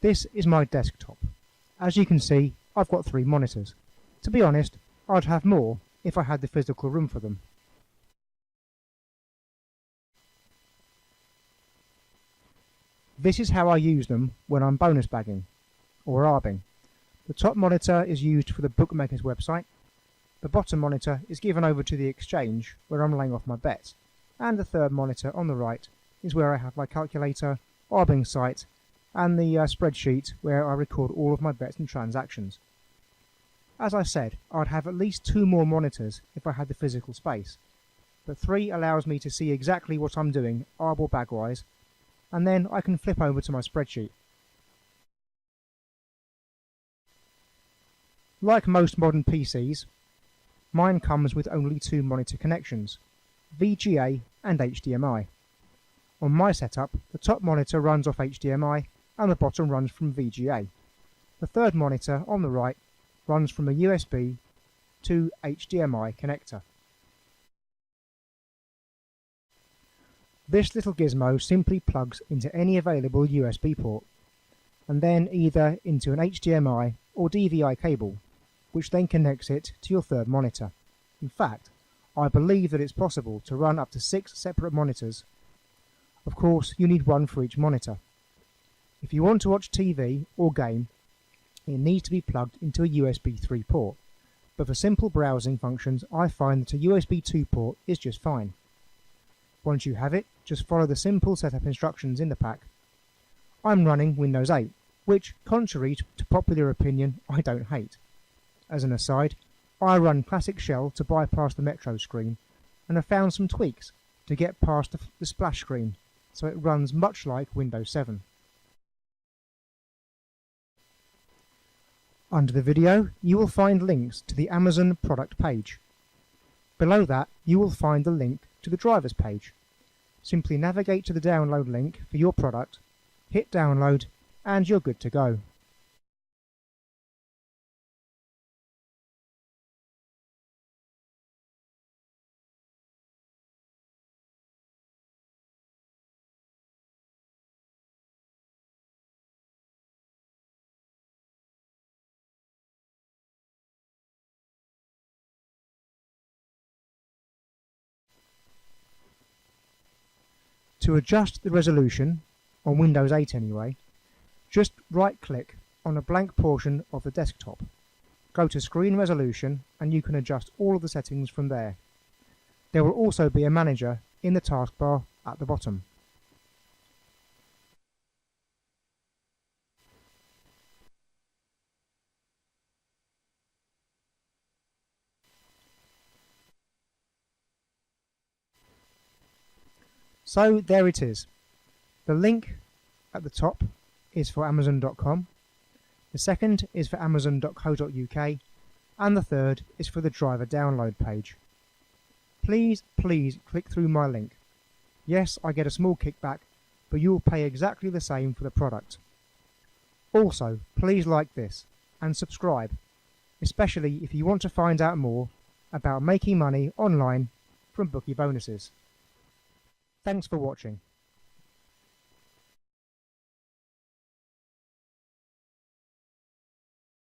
This is my desktop. As you can see, I've got 3 monitors. To be honest, I'd have more if I had the physical room for them. This is how I use them when I'm bonus bagging, or arbing. The top monitor is used for the bookmaker's website, the bottom monitor is given over to the exchange where I'm laying off my bets, and the third monitor on the right is where I have my calculator, arbing site, and the spreadsheet where I record all of my bets and transactions. As I said, I'd have at least 2 more monitors if I had the physical space, but 3 allows me to see exactly what I'm doing arb or bag wise, and then I can flip over to my spreadsheet. Like most modern PCs, mine comes with only 2 monitor connections, VGA and HDMI. On my setup, the top monitor runs off HDMI and the bottom runs from VGA. The third monitor on the right runs from a USB to HDMI connector. This little gizmo simply plugs into any available USB port, and then either into an HDMI or DVI cable, which then connects it to your third monitor. In fact, I believe that it's possible to run up to 6 separate monitors. Of course, you need one for each monitor. If you want to watch TV or game, it needs to be plugged into a USB 3 port, but for simple browsing functions I find that a USB 2 port is just fine. Once you have it, just follow the simple setup instructions in the pack. I'm running Windows 8, which, contrary to popular opinion, I don't hate. As an aside, I run Classic Shell to bypass the Metro screen, and have found some tweaks to get past the splash screen, so it runs much like Windows 7. Under the video, you will find links to the Amazon product page. Below that, you will find the link to the drivers page. Simply navigate to the download link for your product, hit download, and you're good to go. To adjust the resolution, on Windows 8 anyway, just right-click on a blank portion of the desktop. Go to Screen Resolution and you can adjust all of the settings from there. There will also be a manager in the taskbar at the bottom. So there it is. The link at the top is for Amazon.com, the second is for Amazon.co.uk, and the third is for the driver download page. Please click through my link. Yes, I get a small kickback, but you will pay exactly the same for the product. Also, please like this and subscribe, especially if you want to find out more about making money online from bookie bonuses. Thanks for watching.